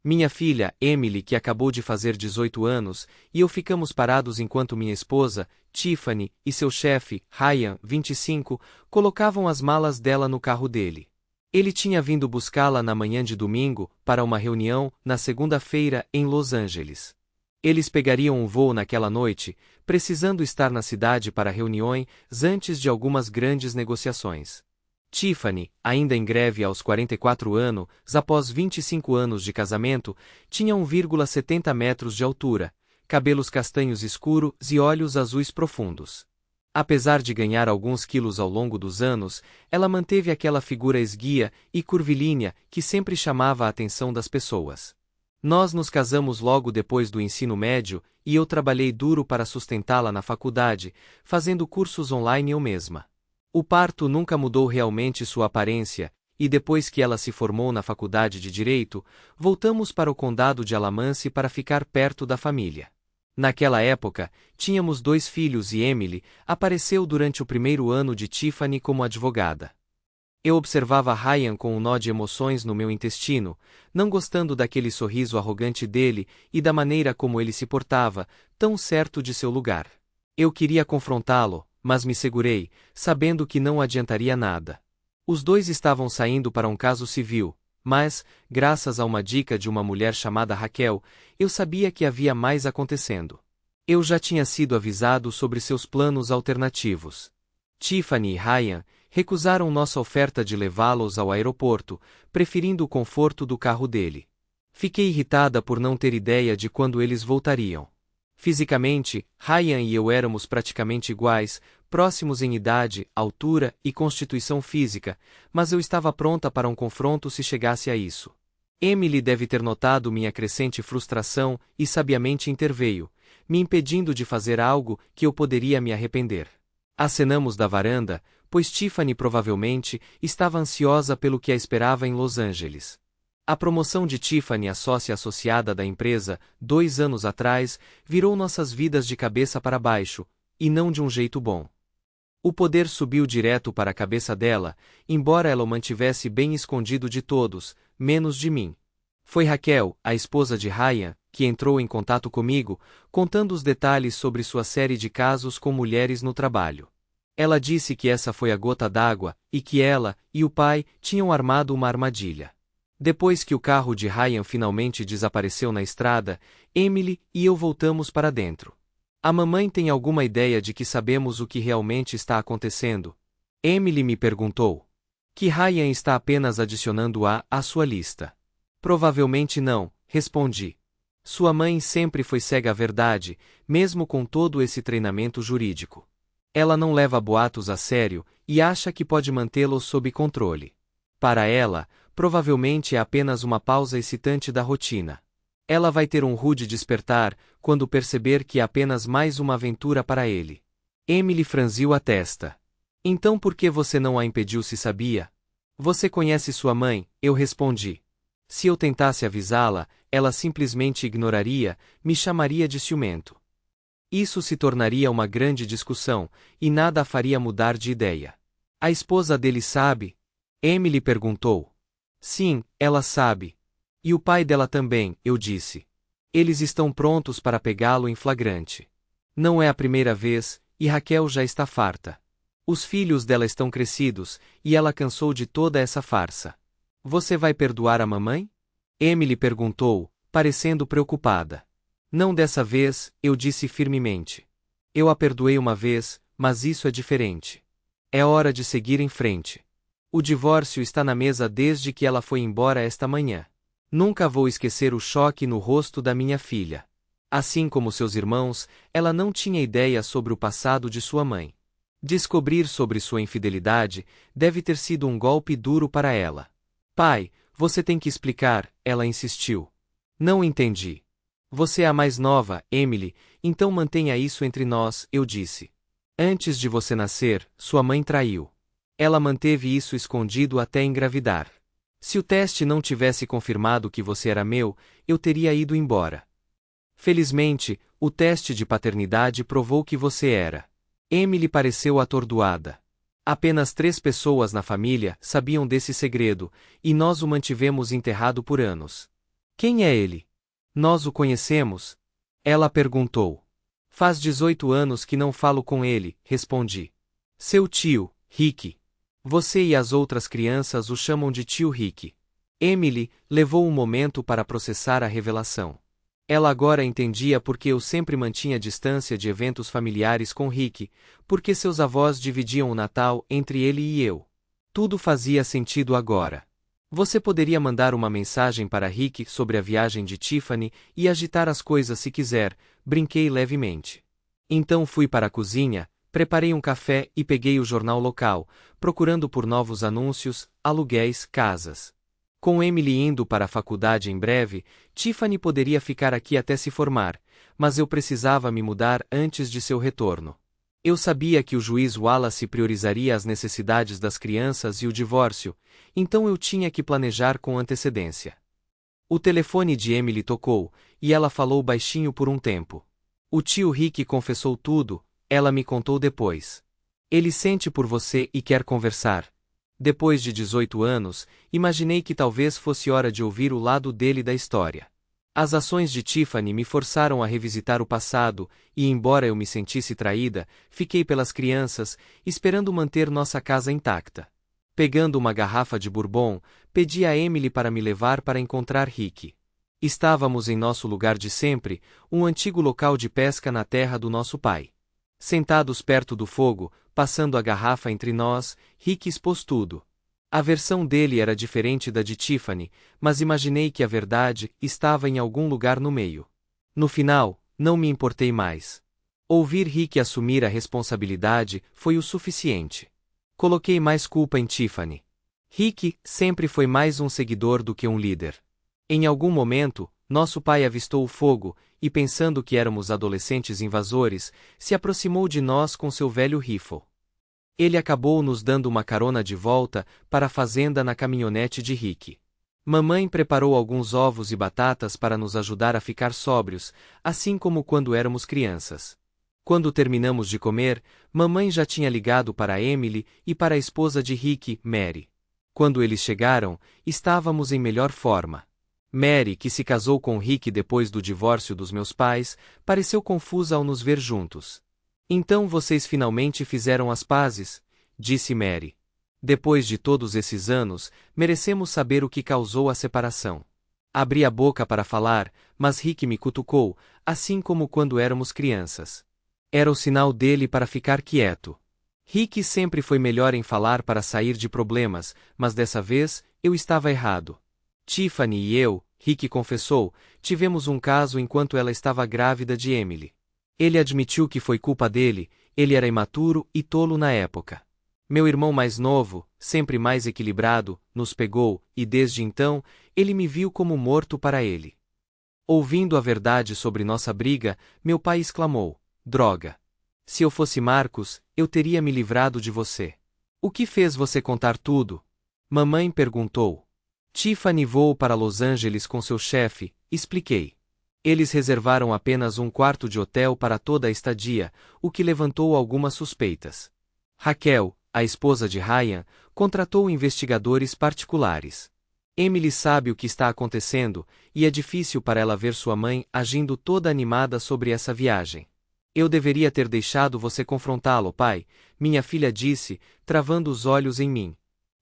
Minha filha, Emily, que acabou de fazer 18 anos, e eu ficamos parados enquanto minha esposa, Tiffany, e seu chefe, Ryan, 25, colocavam as malas dela no carro dele. Ele tinha vindo buscá-la na manhã de domingo, para uma reunião, na segunda-feira, em Los Angeles. Eles pegariam um voo naquela noite, precisando estar na cidade para reuniões antes de algumas grandes negociações. Tiffany, ainda em greve aos 44 anos, após 25 anos de casamento, tinha 1,70 metros de altura, cabelos castanhos escuros e olhos azuis profundos. Apesar de ganhar alguns quilos ao longo dos anos, ela manteve aquela figura esguia e curvilínea que sempre chamava a atenção das pessoas. Nós nos casamos logo depois do ensino médio e eu trabalhei duro para sustentá-la na faculdade, fazendo cursos online eu mesma. O parto nunca mudou realmente sua aparência, e depois que ela se formou na faculdade de Direito, voltamos para o condado de Alamance para ficar perto da família. Naquela época, tínhamos 2 filhos e Emily apareceu durante o primeiro ano de Tiffany como advogada. Eu observava Ryan com um nó de emoções no meu intestino, não gostando daquele sorriso arrogante dele e da maneira como ele se portava, tão certo de seu lugar. Eu queria confrontá-lo, mas me segurei, sabendo que não adiantaria nada. Os dois estavam saindo para um caso civil, mas, graças a uma dica de uma mulher chamada Raquel, eu sabia que havia mais acontecendo. Eu já tinha sido avisado sobre seus planos alternativos. Tiffany e Ryan recusaram nossa oferta de levá-los ao aeroporto, preferindo o conforto do carro dele. Fiquei irritada por não ter ideia de quando eles voltariam. Fisicamente, Ryan e eu éramos praticamente iguais, próximos em idade, altura e constituição física, mas eu estava pronta para um confronto se chegasse a isso. Emily deve ter notado minha crescente frustração e sabiamente interveio, me impedindo de fazer algo que eu poderia me arrepender. Acenamos da varanda, pois Tiffany provavelmente estava ansiosa pelo que a esperava em Los Angeles. A promoção de Tiffany à sócia associada da empresa, 2 anos atrás, virou nossas vidas de cabeça para baixo, e não de um jeito bom. O poder subiu direto para a cabeça dela, embora ela o mantivesse bem escondido de todos, menos de mim. Foi Raquel, a esposa de Ryan, que entrou em contato comigo, contando os detalhes sobre sua série de casos com mulheres no trabalho. Ela disse que essa foi a gota d'água, e que ela e o pai tinham armado uma armadilha. Depois que o carro de Ryan finalmente desapareceu na estrada, Emily e eu voltamos para dentro. A mamãe tem alguma ideia de que sabemos o que realmente está acontecendo? Emily me perguntou. Que Ryan está apenas adicionando-a à sua lista. Provavelmente não, respondi. Sua mãe sempre foi cega à verdade, mesmo com todo esse treinamento jurídico. Ela não leva boatos a sério e acha que pode mantê-los sob controle. Para ela, provavelmente é apenas uma pausa excitante da rotina. Ela vai ter um rude despertar quando perceber que é apenas mais uma aventura para ele. Emily franziu a testa. Então por que você não a impediu se sabia? Você conhece sua mãe, eu respondi. Se eu tentasse avisá-la, ela simplesmente ignoraria, me chamaria de ciumento. Isso se tornaria uma grande discussão, e nada a faria mudar de ideia. A esposa dele sabe? Emily perguntou. Sim, ela sabe. E o pai dela também, eu disse. Eles estão prontos para pegá-lo em flagrante. Não é a primeira vez, e Raquel já está farta. Os filhos dela estão crescidos, e ela cansou de toda essa farsa. Você vai perdoar a mamãe? Emily perguntou, parecendo preocupada. Não dessa vez, eu disse firmemente. Eu a perdoei uma vez, mas isso é diferente. É hora de seguir em frente. O divórcio está na mesa desde que ela foi embora esta manhã. Nunca vou esquecer o choque no rosto da minha filha. Assim como seus irmãos, ela não tinha ideia sobre o passado de sua mãe. Descobrir sobre sua infidelidade deve ter sido um golpe duro para ela. Pai, você tem que explicar, ela insistiu. Não entendi. Você é a mais nova, Emily, então mantenha isso entre nós, eu disse. Antes de você nascer, sua mãe traiu. Ela manteve isso escondido até engravidar. Se o teste não tivesse confirmado que você era meu, eu teria ido embora. Felizmente, o teste de paternidade provou que você era. Emily pareceu atordoada. Apenas 3 pessoas na família sabiam desse segredo, e nós o mantivemos enterrado por anos. Quem é ele? Nós o conhecemos? Ela perguntou. Faz 18 anos que não falo com ele, respondi. Seu tio, Rick. Você e as outras crianças o chamam de tio Rick. Emily levou um momento para processar a revelação. Ela agora entendia por que eu sempre mantinha distância de eventos familiares com Rick, porque seus avós dividiam o Natal entre ele e eu. Tudo fazia sentido agora. Você poderia mandar uma mensagem para Rick sobre a viagem de Tiffany e agitar as coisas se quiser, brinquei levemente. Então fui para a cozinha, preparei um café e peguei o jornal local, procurando por novos anúncios, aluguéis, casas. Com Emily indo para a faculdade em breve, Tiffany poderia ficar aqui até se formar, mas eu precisava me mudar antes de seu retorno. Eu sabia que o juiz Wallace priorizaria as necessidades das crianças e o divórcio, então eu tinha que planejar com antecedência. O telefone de Emily tocou, e ela falou baixinho por um tempo. O tio Rick confessou tudo, ela me contou depois. Ele sente por você e quer conversar. Depois de 18 anos, imaginei que talvez fosse hora de ouvir o lado dele da história. As ações de Tiffany me forçaram a revisitar o passado, e embora eu me sentisse traída, fiquei pelas crianças, esperando manter nossa casa intacta. Pegando uma garrafa de bourbon, pedi a Emily para me levar para encontrar Rick. Estávamos em nosso lugar de sempre, um antigo local de pesca na terra do nosso pai. Sentados perto do fogo, passando a garrafa entre nós, Rick expôs tudo. A versão dele era diferente da de Tiffany, mas imaginei que a verdade estava em algum lugar no meio. No final, não me importei mais. Ouvir Rick assumir a responsabilidade foi o suficiente. Coloquei mais culpa em Tiffany. Rick sempre foi mais um seguidor do que um líder. Em algum momento, nosso pai avistou o fogo, e pensando que éramos adolescentes invasores, se aproximou de nós com seu velho rifle. Ele acabou nos dando uma carona de volta para a fazenda na caminhonete de Rick. Mamãe preparou alguns ovos e batatas para nos ajudar a ficar sóbrios, assim como quando éramos crianças. Quando terminamos de comer, mamãe já tinha ligado para Emily e para a esposa de Rick, Mary. Quando eles chegaram, estávamos em melhor forma. Mary, que se casou com Rick depois do divórcio dos meus pais, pareceu confusa ao nos ver juntos. Então vocês finalmente fizeram as pazes, disse Mary. Depois de todos esses anos, merecemos saber o que causou a separação. Abri a boca para falar, mas Rick me cutucou, assim como quando éramos crianças. Era o sinal dele para ficar quieto. Rick sempre foi melhor em falar para sair de problemas, mas dessa vez, eu estava errado. Tiffany e eu, Rick confessou, tivemos um caso enquanto ela estava grávida de Emily. Ele admitiu que foi culpa dele, ele era imaturo e tolo na época. Meu irmão mais novo, sempre mais equilibrado, nos pegou, e desde então, ele me viu como morto para ele. Ouvindo a verdade sobre nossa briga, meu pai exclamou: droga! Se eu fosse Marcos, eu teria me livrado de você. O que fez você contar tudo? Mamãe perguntou. Tiffany voou para Los Angeles com seu chefe, expliquei. Eles reservaram apenas um quarto de hotel para toda a estadia, o que levantou algumas suspeitas. Raquel, a esposa de Ryan, contratou investigadores particulares. Emily sabe o que está acontecendo, e é difícil para ela ver sua mãe agindo toda animada sobre essa viagem. Eu deveria ter deixado você confrontá-lo, pai, minha filha disse, travando os olhos em mim.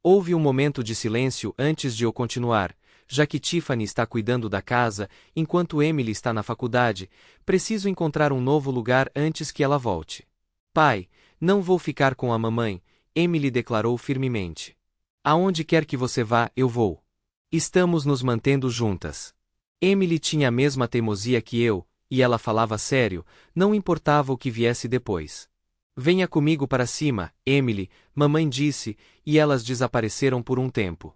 Houve um momento de silêncio antes de eu continuar. Já que Tiffany está cuidando da casa, enquanto Emily está na faculdade, preciso encontrar um novo lugar antes que ela volte. Pai, não vou ficar com a mamãe, Emily declarou firmemente. Aonde quer que você vá, eu vou. Estamos nos mantendo juntas. Emily tinha a mesma teimosia que eu, e ela falava sério, não importava o que viesse depois. Venha comigo para cima, Emily, mamãe disse, e elas desapareceram por um tempo.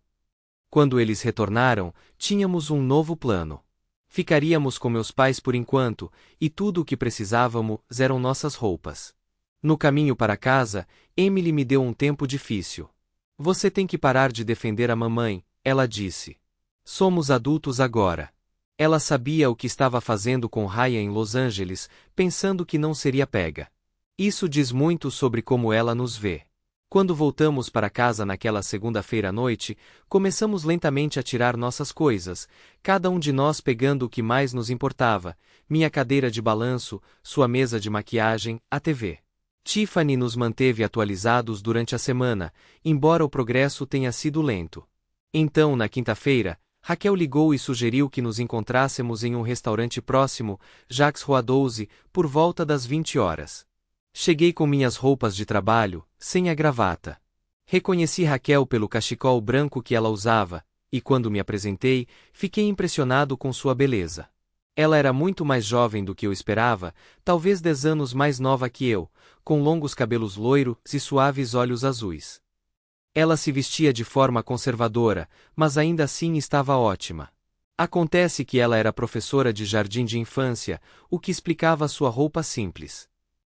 Quando eles retornaram, tínhamos um novo plano. Ficaríamos com meus pais por enquanto, e tudo o que precisávamos eram nossas roupas. No caminho para casa, Emily me deu um tempo difícil. Você tem que parar de defender a mamãe, ela disse. Somos adultos agora. Ela sabia o que estava fazendo com Ryan em Los Angeles, pensando que não seria pega. Isso diz muito sobre como ela nos vê. Quando voltamos para casa naquela segunda-feira à noite, começamos lentamente a tirar nossas coisas, cada um de nós pegando o que mais nos importava: minha cadeira de balanço, sua mesa de maquiagem, a TV. Tiffany nos manteve atualizados durante a semana, embora o progresso tenha sido lento. Então, na quinta-feira, Raquel ligou e sugeriu que nos encontrássemos em um restaurante próximo, Jacques Roi 12, por volta das 20 horas. Cheguei com minhas roupas de trabalho, sem a gravata. Reconheci Raquel pelo cachecol branco que ela usava, e quando me apresentei, fiquei impressionado com sua beleza. Ela era muito mais jovem do que eu esperava, talvez 10 anos mais nova que eu, com longos cabelos loiros e suaves olhos azuis. Ela se vestia de forma conservadora, mas ainda assim estava ótima. Acontece que ela era professora de jardim de infância, o que explicava sua roupa simples.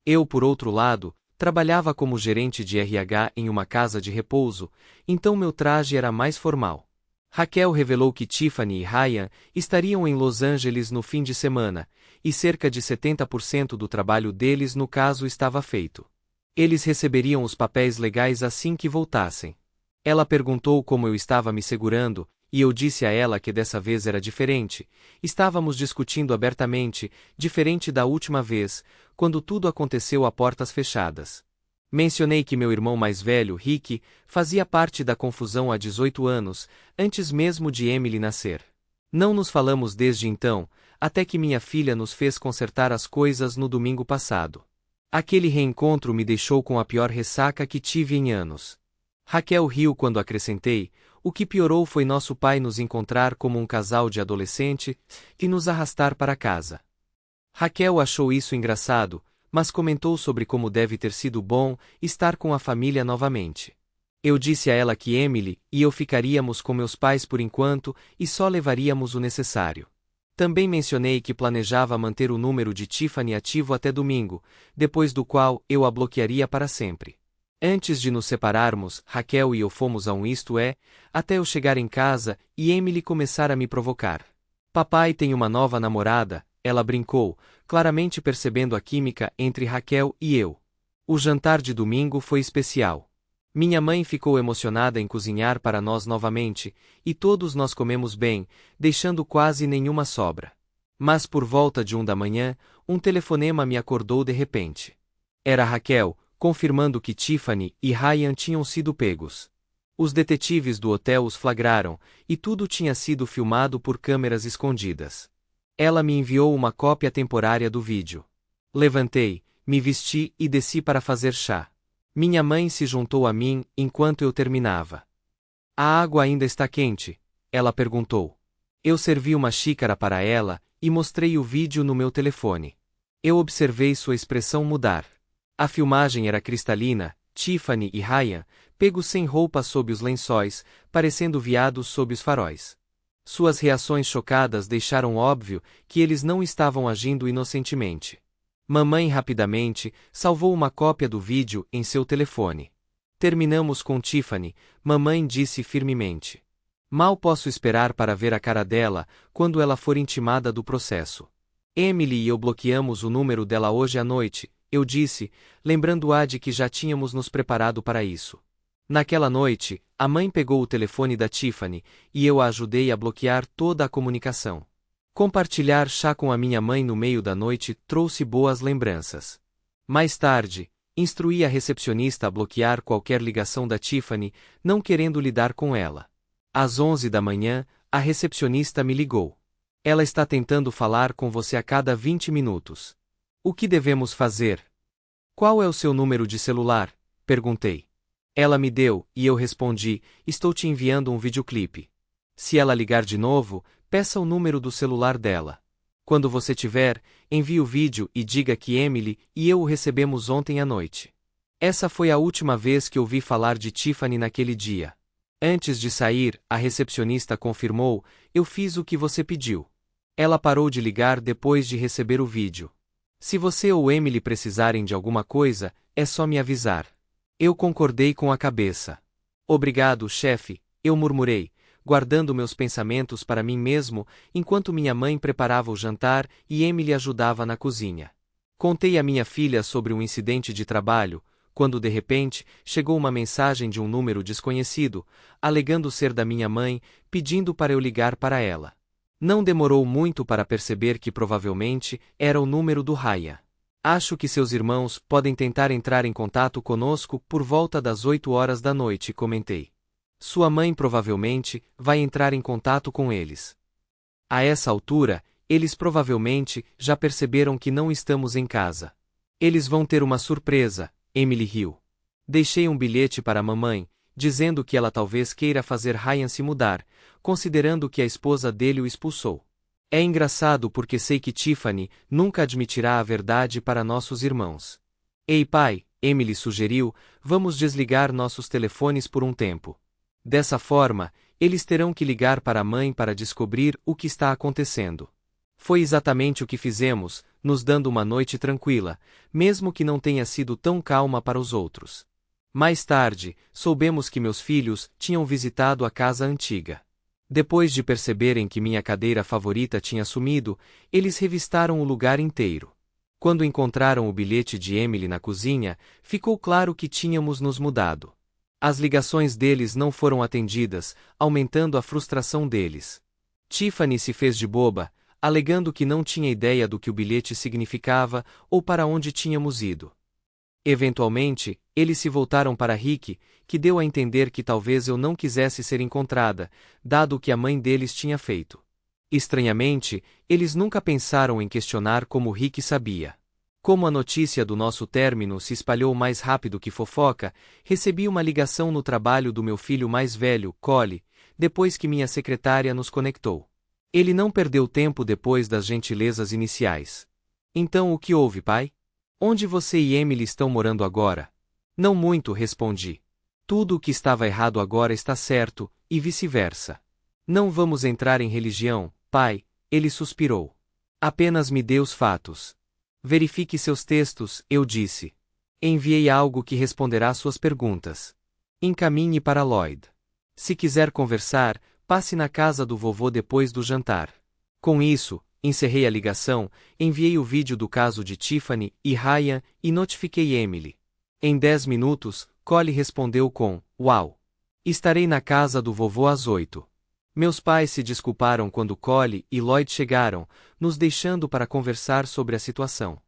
Eu, por outro lado, trabalhava como gerente de RH em uma casa de repouso, então meu traje era mais formal. Raquel revelou que Tiffany e Ryan estariam em Los Angeles no fim de semana, e cerca de 70% do trabalho deles no caso estava feito. Eles receberiam os papéis legais assim que voltassem. Ela perguntou como eu estava me segurando, e eu disse a ela que dessa vez era diferente. Estávamos discutindo abertamente, diferente da última vez, quando tudo aconteceu a portas fechadas. Mencionei que meu irmão mais velho, Rick, fazia parte da confusão há 18 anos, antes mesmo de Emily nascer. Não nos falamos desde então, até que minha filha nos fez consertar as coisas no domingo passado. Aquele reencontro me deixou com a pior ressaca que tive em anos. Raquel riu quando acrescentei: o que piorou foi nosso pai nos encontrar como um casal de adolescente e nos arrastar para casa. Raquel achou isso engraçado, mas comentou sobre como deve ter sido bom estar com a família novamente. Eu disse a ela que Emily e eu ficaríamos com meus pais por enquanto e só levaríamos o necessário. Também mencionei que planejava manter o número de Tiffany ativo até domingo, depois do qual eu a bloquearia para sempre. Antes de nos separarmos, Raquel e eu fomos a um isto é, até eu chegar em casa e Emily começar a me provocar. Papai tem uma nova namorada, ela brincou, claramente percebendo a química entre Raquel e eu. O jantar de domingo foi especial. Minha mãe ficou emocionada em cozinhar para nós novamente, e todos nós comemos bem, deixando quase nenhuma sobra. Mas por volta de 1 da manhã, um telefonema me acordou de repente. Era Raquel, confirmando que Tiffany e Ryan tinham sido pegos. Os detetives do hotel os flagraram, e tudo tinha sido filmado por câmeras escondidas. Ela me enviou uma cópia temporária do vídeo. Levantei, me vesti e desci para fazer chá. Minha mãe se juntou a mim enquanto eu terminava. A água ainda está quente? Ela perguntou. Eu servi uma xícara para ela e mostrei o vídeo no meu telefone. Eu observei sua expressão mudar. A filmagem era cristalina, Tiffany e Ryan, pegos sem roupa sob os lençóis, parecendo veados sob os faróis. Suas reações chocadas deixaram óbvio que eles não estavam agindo inocentemente. Mamãe rapidamente salvou uma cópia do vídeo em seu telefone. Terminamos com Tiffany, mamãe disse firmemente. Mal posso esperar para ver a cara dela quando ela for intimada do processo. Emily e eu bloqueamos o número dela hoje à noite, eu disse, lembrando-a de que já tínhamos nos preparado para isso. Naquela noite, a mãe pegou o telefone da Tiffany e eu a ajudei a bloquear toda a comunicação. Compartilhar chá com a minha mãe no meio da noite trouxe boas lembranças. Mais tarde, instruí a recepcionista a bloquear qualquer ligação da Tiffany, não querendo lidar com ela. Às 11 da manhã, a recepcionista me ligou. Ela está tentando falar com você a cada 20 minutos. O que devemos fazer? Qual é o seu número de celular? Perguntei. Ela me deu, e eu respondi, estou te enviando um videoclipe. Se ela ligar de novo, peça o número do celular dela. Quando você tiver, envie o vídeo e diga que Emily e eu o recebemos ontem à noite. Essa foi a última vez que ouvi falar de Tiffany naquele dia. Antes de sair, a recepcionista confirmou, eu fiz o que você pediu. Ela parou de ligar depois de receber o vídeo. Se você ou Emily precisarem de alguma coisa, é só me avisar. Eu concordei com a cabeça. Obrigado, chefe, eu murmurei, guardando meus pensamentos para mim mesmo, enquanto minha mãe preparava o jantar e Emily ajudava na cozinha. Contei à minha filha sobre um incidente de trabalho, quando de repente chegou uma mensagem de um número desconhecido, alegando ser da minha mãe, pedindo para eu ligar para ela. Não demorou muito para perceber que provavelmente era o número do Ryan. Acho que seus irmãos podem tentar entrar em contato conosco por volta das 8 horas da noite, comentei. Sua mãe provavelmente vai entrar em contato com eles. A essa altura, eles provavelmente já perceberam que não estamos em casa. Eles vão ter uma surpresa, Emily riu. Deixei um bilhete para a mamãe, dizendo que ela talvez queira fazer Ryan se mudar, considerando que a esposa dele o expulsou. É engraçado porque sei que Tiffany nunca admitirá a verdade para nossos irmãos. Ei pai, Emily sugeriu, vamos desligar nossos telefones por um tempo. Dessa forma, eles terão que ligar para a mãe para descobrir o que está acontecendo. Foi exatamente o que fizemos, nos dando uma noite tranquila, mesmo que não tenha sido tão calma para os outros. Mais tarde, soubemos que meus filhos tinham visitado a casa antiga. Depois de perceberem que minha cadeira favorita tinha sumido, eles revistaram o lugar inteiro. Quando encontraram o bilhete de Emily na cozinha, ficou claro que tínhamos nos mudado. As ligações deles não foram atendidas, aumentando a frustração deles. Tiffany se fez de boba, alegando que não tinha ideia do que o bilhete significava ou para onde tínhamos ido. Eventualmente, eles se voltaram para Rick, que deu a entender que talvez eu não quisesse ser encontrada, dado o que a mãe deles tinha feito. Estranhamente, eles nunca pensaram em questionar como Rick sabia. Como a notícia do nosso término se espalhou mais rápido que fofoca, recebi uma ligação no trabalho do meu filho mais velho, Cole, depois que minha secretária nos conectou. Ele não perdeu tempo depois das gentilezas iniciais. Então o que houve, pai? Onde você e Emily estão morando agora? Não muito, respondi. Tudo o que estava errado agora está certo, e vice-versa. Não vamos entrar em religião, pai, ele suspirou. Apenas me dê os fatos. Verifique seus textos, eu disse. Enviei algo que responderá suas perguntas. Encaminhe para Lloyd. Se quiser conversar, passe na casa do vovô depois do jantar. Com isso, encerrei a ligação, enviei o vídeo do caso de Tiffany e Ryan e notifiquei Emily. Em 10 minutos, Cole respondeu com: "Uau! Estarei na casa do vovô às 8. Meus pais se desculparam quando Cole e Lloyd chegaram, nos deixando para conversar sobre a situação.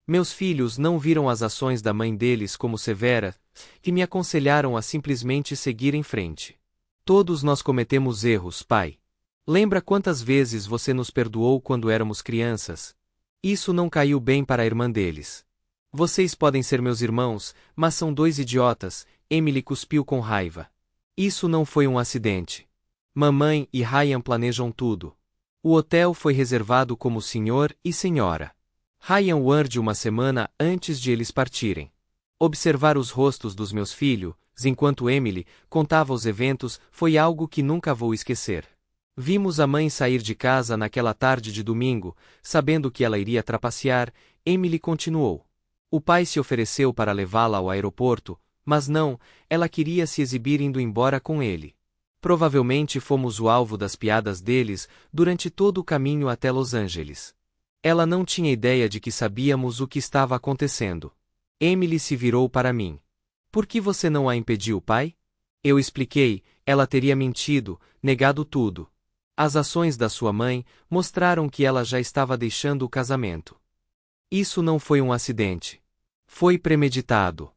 Meus filhos não viram as ações da mãe deles como severas e me aconselharam a simplesmente seguir em frente. Todos nós cometemos erros, pai. Lembra quantas vezes você nos perdoou quando éramos crianças? Isso não caiu bem para a irmã deles. Vocês podem ser meus irmãos, mas são dois idiotas, Emily cuspiu com raiva. Isso não foi um acidente. Mamãe e Ryan planejam tudo. O hotel foi reservado como senhor e senhora. Ryan Ward uma semana antes de eles partirem. Observar os rostos dos meus filhos, enquanto Emily contava os eventos, foi algo que nunca vou esquecer. Vimos a mãe sair de casa naquela tarde de domingo, sabendo que ela iria trapacear, Emily continuou. O pai se ofereceu para levá-la ao aeroporto, mas não, ela queria se exibir indo embora com ele. Provavelmente fomos o alvo das piadas deles durante todo o caminho até Los Angeles. Ela não tinha ideia de que sabíamos o que estava acontecendo. Emily se virou para mim. Por que você não a impediu, pai? Eu expliquei, ela teria mentido, negado tudo. As ações da sua mãe mostraram que ela já estava deixando o casamento. Isso não foi um acidente. Foi premeditado.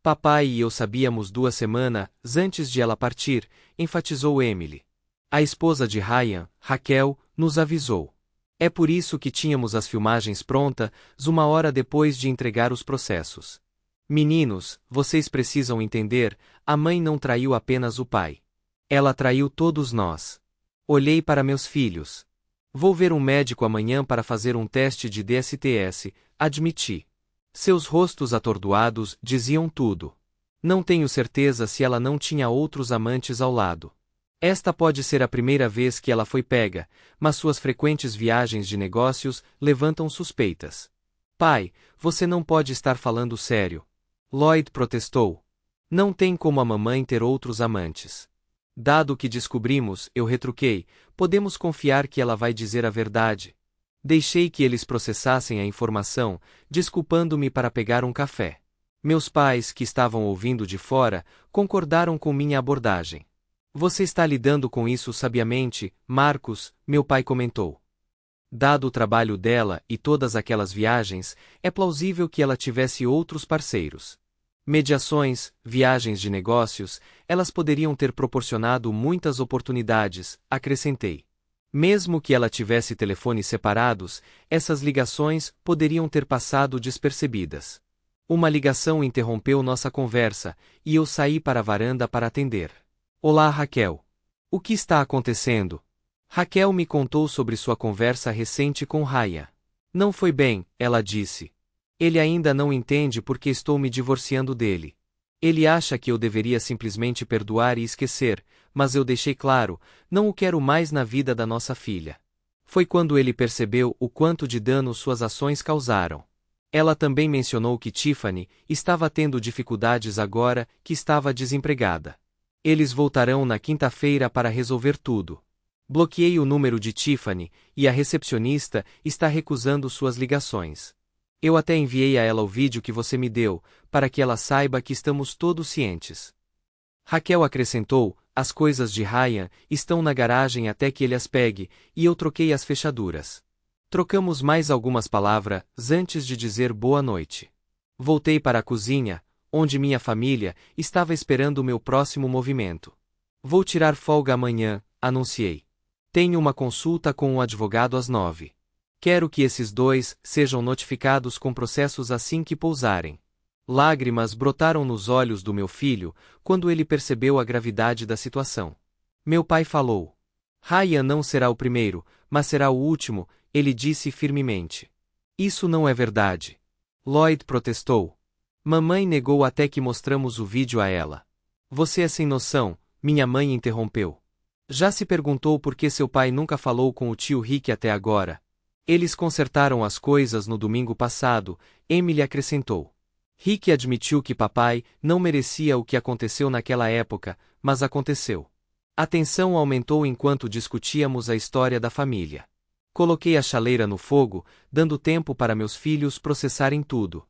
Papai e eu sabíamos 2 semanas antes de ela partir, enfatizou Emily. A esposa de Ryan, Raquel, nos avisou. É por isso que tínhamos as filmagens prontas 1 hora depois de entregar os processos. Meninos, vocês precisam entender, a mãe não traiu apenas o pai. Ela traiu todos nós. Olhei para meus filhos. Vou ver um médico amanhã para fazer um teste de DSTS, admiti. Seus rostos atordoados diziam tudo. Não tenho certeza se ela não tinha outros amantes ao lado. Esta pode ser a primeira vez que ela foi pega, mas suas frequentes viagens de negócios levantam suspeitas. Pai, você não pode estar falando sério. Lloyd protestou. Não tem como a mamãe ter outros amantes. Dado o que descobrimos, eu retruquei, podemos confiar que ela vai dizer a verdade. Deixei que eles processassem a informação, desculpando-me para pegar um café. Meus pais, que estavam ouvindo de fora, concordaram com minha abordagem. Você está lidando com isso sabiamente, Marcos, meu pai comentou. Dado o trabalho dela e todas aquelas viagens, é plausível que ela tivesse outros parceiros. Mediações, viagens de negócios, elas poderiam ter proporcionado muitas oportunidades, acrescentei. Mesmo que ela tivesse telefones separados, essas ligações poderiam ter passado despercebidas. Uma ligação interrompeu nossa conversa, e eu saí para a varanda para atender. Olá, Raquel. O que está acontecendo? Raquel me contou sobre sua conversa recente com Ryan. Não foi bem, ela disse. Ele ainda não entende porque estou me divorciando dele. Ele acha que eu deveria simplesmente perdoar e esquecer, mas eu deixei claro, não o quero mais na vida da nossa filha. Foi quando ele percebeu o quanto de dano suas ações causaram. Ela também mencionou que Tiffany estava tendo dificuldades agora que estava desempregada. Eles voltarão na quinta-feira para resolver tudo. Bloqueei o número de Tiffany, e a recepcionista está recusando suas ligações. Eu até enviei a ela o vídeo que você me deu, para que ela saiba que estamos todos cientes. Raquel acrescentou, as coisas de Ryan estão na garagem até que ele as pegue, e eu troquei as fechaduras. Trocamos mais algumas palavras antes de dizer boa noite. Voltei para a cozinha, onde minha família estava esperando o meu próximo movimento. Vou tirar folga amanhã, anunciei. Tenho uma consulta com um advogado às 9. Quero que esses dois sejam notificados com processos assim que pousarem. Lágrimas brotaram nos olhos do meu filho quando ele percebeu a gravidade da situação. Meu pai falou. Ryan não será o primeiro, mas será o último, ele disse firmemente. Isso não é verdade. Lloyd protestou. Mamãe negou até que mostramos o vídeo a ela. Você é sem noção, minha mãe interrompeu. Já se perguntou por que seu pai nunca falou com o tio Rick até agora? Eles consertaram as coisas no domingo passado, Emily acrescentou. Rick admitiu que papai não merecia o que aconteceu naquela época, mas aconteceu. A tensão aumentou enquanto discutíamos a história da família. Coloquei a chaleira no fogo, dando tempo para meus filhos processarem tudo.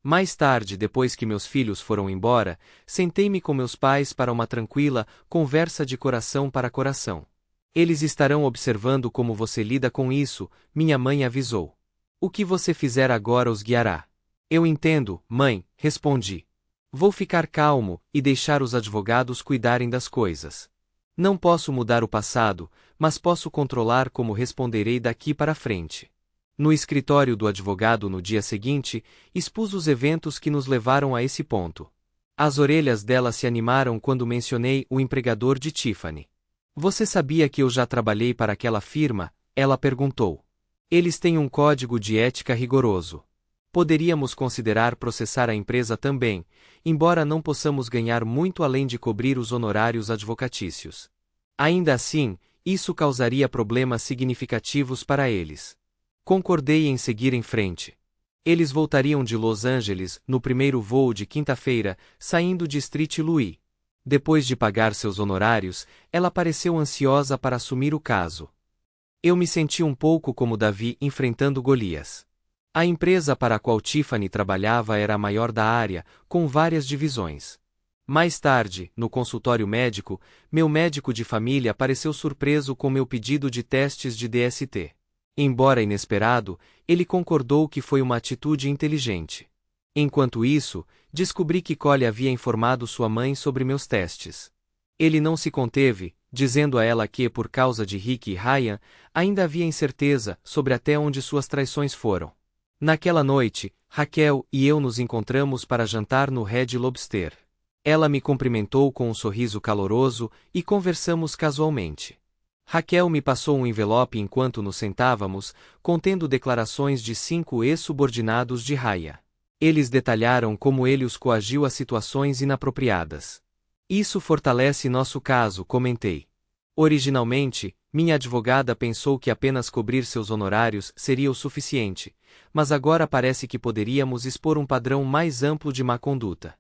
Mais tarde, depois que meus filhos foram embora, sentei-me com meus pais para uma tranquila conversa de coração para coração. Eles estarão observando como você lida com isso, minha mãe avisou. O que você fizer agora os guiará. Eu entendo, mãe, respondi. Vou ficar calmo e deixar os advogados cuidarem das coisas. Não posso mudar o passado, mas posso controlar como responderei daqui para frente. No escritório do advogado no dia seguinte, expus os eventos que nos levaram a esse ponto. As orelhas dela se animaram quando mencionei o empregador de Tiffany. Você sabia que eu já trabalhei para aquela firma? Ela perguntou. Eles têm um código de ética rigoroso. Poderíamos considerar processar a empresa também, embora não possamos ganhar muito além de cobrir os honorários advocatícios. Ainda assim, isso causaria problemas significativos para eles. Concordei em seguir em frente. Eles voltariam de Los Angeles no primeiro voo de quinta-feira, saindo de Street Louis. Depois de pagar seus honorários, ela pareceu ansiosa para assumir o caso. Eu me senti um pouco como Davi enfrentando Golias. A empresa para a qual Tiffany trabalhava era a maior da área, com várias divisões. Mais tarde, no consultório médico, meu médico de família pareceu surpreso com meu pedido de testes de DST. Embora inesperado, ele concordou que foi uma atitude inteligente. Enquanto isso, descobri que Cole havia informado sua mãe sobre meus testes. Ele não se conteve, dizendo a ela que, por causa de Rick e Ryan, ainda havia incerteza sobre até onde suas traições foram. Naquela noite, Raquel e eu nos encontramos para jantar no Red Lobster. Ela me cumprimentou com um sorriso caloroso e conversamos casualmente. Raquel me passou um envelope enquanto nos sentávamos, contendo declarações de 5 ex-subordinados de Ryan. Eles detalharam como ele os coagiu a situações inapropriadas. Isso fortalece nosso caso, comentei. Originalmente, minha advogada pensou que apenas cobrir seus honorários seria o suficiente, mas agora parece que poderíamos expor um padrão mais amplo de má conduta.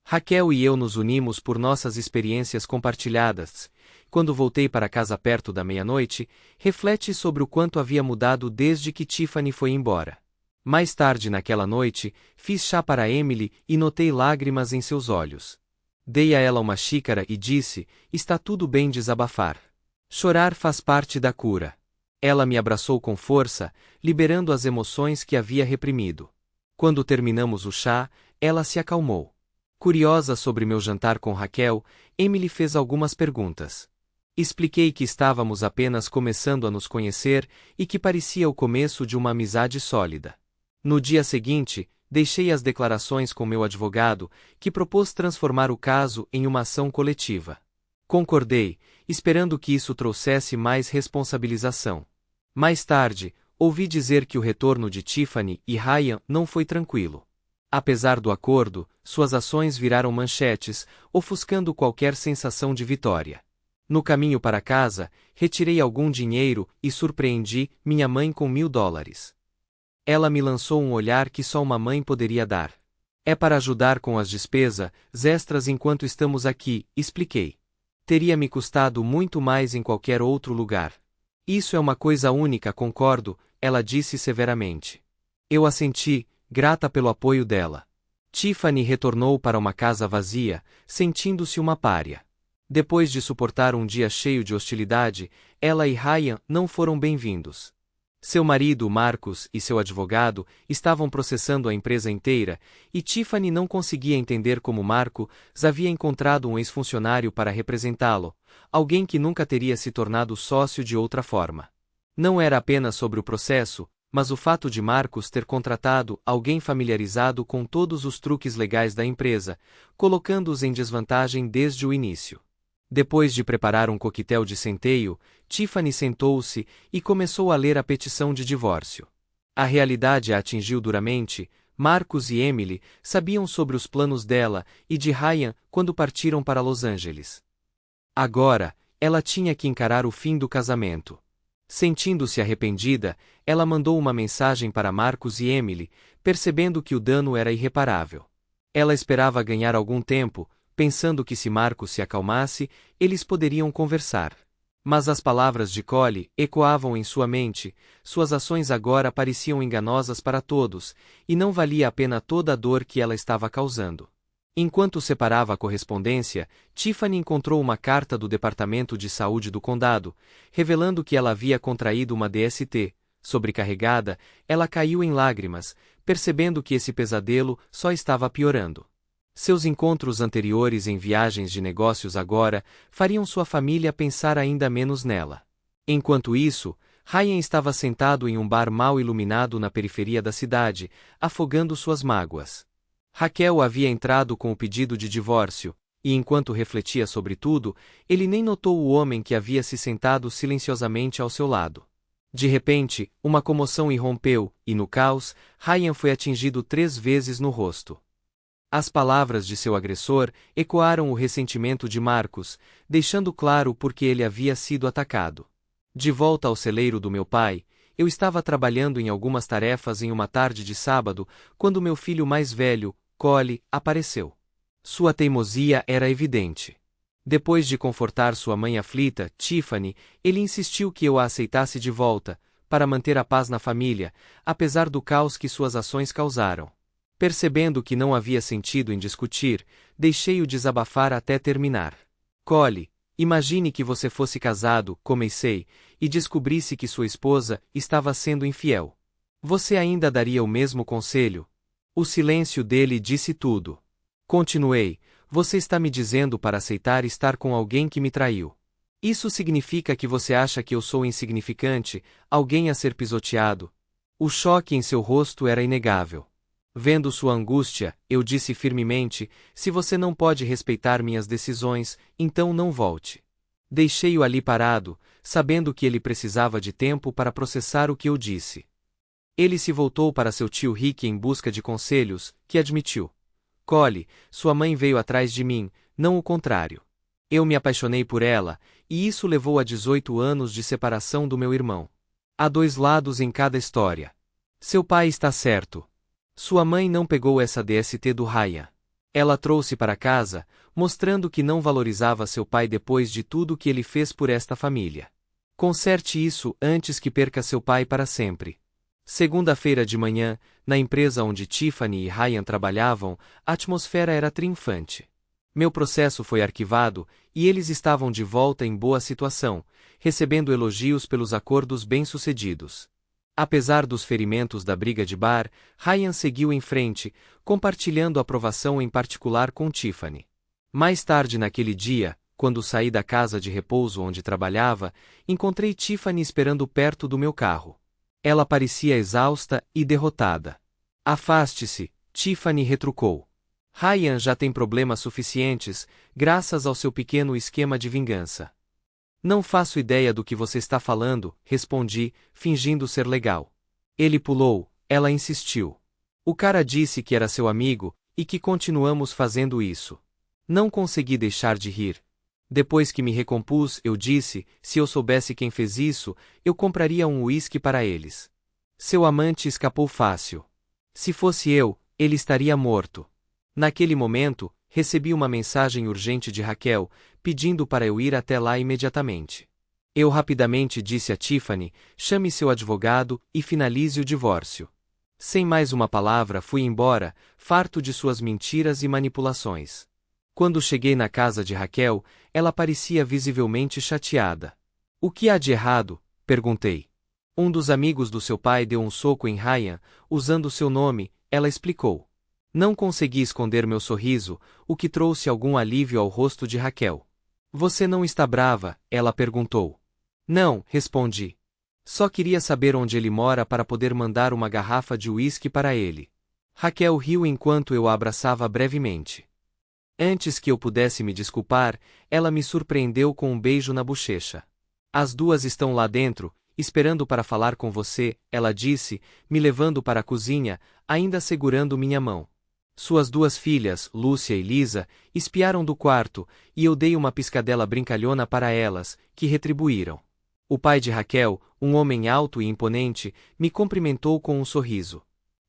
Raquel e eu nos unimos por nossas experiências compartilhadas. Quando voltei para casa perto da meia-noite, refleti sobre o quanto havia mudado desde que Tiffany foi embora. Mais tarde naquela noite, fiz chá para Emily e notei lágrimas em seus olhos. Dei a ela uma xícara e disse: está tudo bem desabafar. Chorar faz parte da cura. Ela me abraçou com força, liberando as emoções que havia reprimido. Quando terminamos o chá, ela se acalmou. Curiosa sobre meu jantar com Raquel, Emily fez algumas perguntas. Expliquei que estávamos apenas começando a nos conhecer e que parecia o começo de uma amizade sólida. No dia seguinte, deixei as declarações com meu advogado, que propôs transformar o caso em uma ação coletiva. Concordei, esperando que isso trouxesse mais responsabilização. Mais tarde, ouvi dizer que o retorno de Tiffany e Ryan não foi tranquilo. Apesar do acordo, suas ações viraram manchetes, ofuscando qualquer sensação de vitória. No caminho para casa, retirei algum dinheiro e surpreendi minha mãe com $1000. Ela me lançou um olhar que só uma mãe poderia dar. É para ajudar com as despesas extras enquanto estamos aqui, expliquei. Teria me custado muito mais em qualquer outro lugar. Isso é uma coisa única, concordo, ela disse severamente. Eu assenti, grata pelo apoio dela. Tiffany retornou para uma casa vazia, sentindo-se uma pária. Depois de suportar um dia cheio de hostilidade, ela e Ryan não foram bem-vindos. Seu marido, Marcus, e seu advogado estavam processando a empresa inteira, e Tiffany não conseguia entender como Marcus havia encontrado um ex-funcionário para representá-lo, alguém que nunca teria se tornado sócio de outra forma. Não era apenas sobre o processo, mas o fato de Marcus ter contratado alguém familiarizado com todos os truques legais da empresa, colocando-os em desvantagem desde o início. Depois de preparar um coquetel de centeio, Tiffany sentou-se e começou a ler a petição de divórcio. A realidade a atingiu duramente. Marcus e Emily sabiam sobre os planos dela e de Ryan quando partiram para Los Angeles. Agora, ela tinha que encarar o fim do casamento. Sentindo-se arrependida, ela mandou uma mensagem para Marcus e Emily, percebendo que o dano era irreparável. Ela esperava ganhar algum tempo, pensando que se Marcus se acalmasse, eles poderiam conversar. Mas as palavras de Collie ecoavam em sua mente, suas ações agora pareciam enganosas para todos, e não valia a pena toda a dor que ela estava causando. Enquanto separava a correspondência, Tiffany encontrou uma carta do Departamento de Saúde do condado, revelando que ela havia contraído uma DST. Sobrecarregada, ela caiu em lágrimas, percebendo que esse pesadelo só estava piorando. Seus encontros anteriores em viagens de negócios agora fariam sua família pensar ainda menos nela. Enquanto isso, Ryan estava sentado em um bar mal iluminado na periferia da cidade, afogando suas mágoas. Raquel havia entrado com o pedido de divórcio, e enquanto refletia sobre tudo, ele nem notou o homem que havia se sentado silenciosamente ao seu lado. De repente, uma comoção irrompeu, e no caos, Ryan foi atingido 3 vezes no rosto. As palavras de seu agressor ecoaram o ressentimento de Marcus, deixando claro por que ele havia sido atacado. De volta ao celeiro do meu pai, eu estava trabalhando em algumas tarefas em uma tarde de sábado, quando meu filho mais velho, Collie, apareceu. Sua teimosia era evidente. Depois de confortar sua mãe aflita, Tiffany, ele insistiu que eu a aceitasse de volta, para manter a paz na família, apesar do caos que suas ações causaram. Percebendo que não havia sentido em discutir, deixei-o desabafar até terminar. Collie, imagine que você fosse casado, comecei, e descobrisse que sua esposa estava sendo infiel. Você ainda daria o mesmo conselho? O silêncio dele disse tudo. Continuei, você está me dizendo para aceitar estar com alguém que me traiu. Isso significa que você acha que eu sou insignificante, alguém a ser pisoteado? O choque em seu rosto era inegável. Vendo sua angústia, eu disse firmemente, se você não pode respeitar minhas decisões, então não volte. Deixei-o ali parado, sabendo que ele precisava de tempo para processar o que eu disse. Ele se voltou para seu tio Rick em busca de conselhos, que admitiu. Collie, sua mãe veio atrás de mim, não o contrário. Eu me apaixonei por ela, e isso levou a 18 anos de separação do meu irmão. Há 2 lados em cada história. Seu pai está certo. Sua mãe não pegou essa DST do Ryan. Ela trouxe para casa, mostrando que não valorizava seu pai depois de tudo que ele fez por esta família. Conserte isso antes que perca seu pai para sempre. Segunda-feira de manhã, na empresa onde Tiffany e Ryan trabalhavam, a atmosfera era triunfante. Meu processo foi arquivado, e eles estavam de volta em boa situação, recebendo elogios pelos acordos bem-sucedidos. Apesar dos ferimentos da briga de bar, Ryan seguiu em frente, compartilhando a aprovação em particular com Tiffany. Mais tarde naquele dia, quando saí da casa de repouso onde trabalhava, encontrei Tiffany esperando perto do meu carro. Ela parecia exausta e derrotada. Afaste-se, Tiffany retrucou. Ryan já tem problemas suficientes, graças ao seu pequeno esquema de vingança. Não faço ideia do que você está falando, respondi, fingindo ser legal. Ele pulou, ela insistiu. O cara disse que era seu amigo, e que continuamos fazendo isso. Não consegui deixar de rir. Depois que me recompus, eu disse, se eu soubesse quem fez isso, eu compraria um uísque para eles. Seu amante escapou fácil. Se fosse eu, ele estaria morto. Naquele momento, recebi uma mensagem urgente de Raquel, pedindo para eu ir até lá imediatamente. Eu rapidamente disse a Tiffany, chame seu advogado e finalize o divórcio. Sem mais uma palavra fui embora, farto de suas mentiras e manipulações. Quando cheguei na casa de Raquel, ela parecia visivelmente chateada. O que há de errado? Perguntei. Um dos amigos do seu pai deu um soco em Ryan, usando seu nome, ela explicou. Não consegui esconder meu sorriso, o que trouxe algum alívio ao rosto de Raquel. Você não está brava? Ela perguntou. Não, respondi. Só queria saber onde ele mora para poder mandar uma garrafa de uísque para ele. Raquel riu enquanto eu a abraçava brevemente. Antes que eu pudesse me desculpar, ela me surpreendeu com um beijo na bochecha. As duas estão lá dentro, esperando para falar com você, ela disse, me levando para a cozinha, ainda segurando minha mão. Suas duas filhas, Lúcia e Lisa, espiaram do quarto, e eu dei uma piscadela brincalhona para elas, que retribuíram. O pai de Raquel, um homem alto e imponente, me cumprimentou com um sorriso.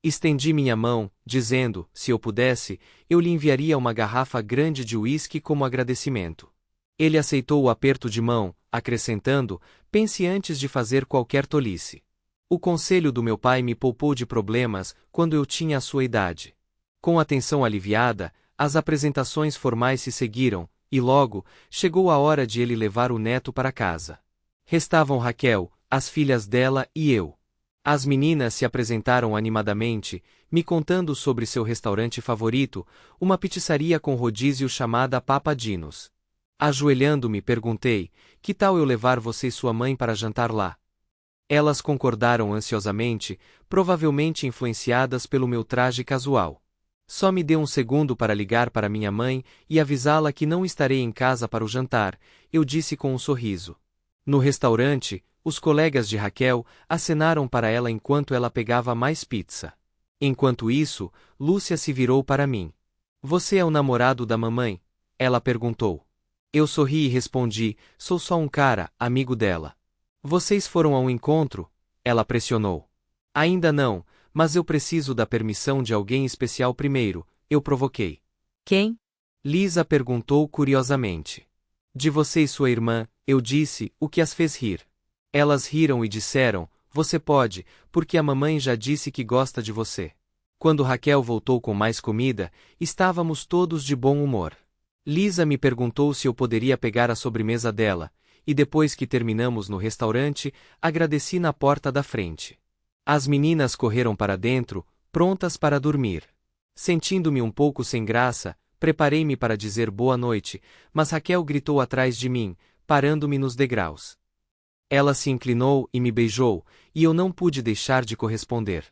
Estendi minha mão, dizendo, se eu pudesse, eu lhe enviaria uma garrafa grande de uísque como agradecimento. Ele aceitou o aperto de mão, acrescentando, pense antes de fazer qualquer tolice. O conselho do meu pai me poupou de problemas quando eu tinha a sua idade. Com a tensão aliviada, as apresentações formais se seguiram, e logo, chegou a hora de ele levar o neto para casa. Restavam Raquel, as filhas dela e eu. As meninas se apresentaram animadamente, me contando sobre seu restaurante favorito, uma pizzaria com rodízio chamada Papa Dinos. Ajoelhando-me, perguntei, que tal eu levar você e sua mãe para jantar lá? Elas concordaram ansiosamente, provavelmente influenciadas pelo meu traje casual. Só me dê um segundo para ligar para minha mãe e avisá-la que não estarei em casa para o jantar, eu disse com um sorriso. No restaurante, os colegas de Raquel acenaram para ela enquanto ela pegava mais pizza. Enquanto isso, Lúcia se virou para mim. Você é o namorado da mamãe? Ela perguntou. Eu sorri e respondi, sou só um cara, amigo dela. Vocês foram ao encontro? Ela pressionou. Ainda não, mas eu preciso da permissão de alguém especial primeiro, eu provoquei. Quem? Lisa perguntou curiosamente. De você e sua irmã, eu disse, o que as fez rir. Elas riram e disseram, você pode, porque a mamãe já disse que gosta de você. Quando Raquel voltou com mais comida, estávamos todos de bom humor. Lisa me perguntou se eu poderia pegar a sobremesa dela, e depois que terminamos no restaurante, agradeci na porta da frente. As meninas correram para dentro, prontas para dormir. Sentindo-me um pouco sem graça, preparei-me para dizer boa noite, mas Raquel gritou atrás de mim, parando-me nos degraus. Ela se inclinou e me beijou, e eu não pude deixar de corresponder.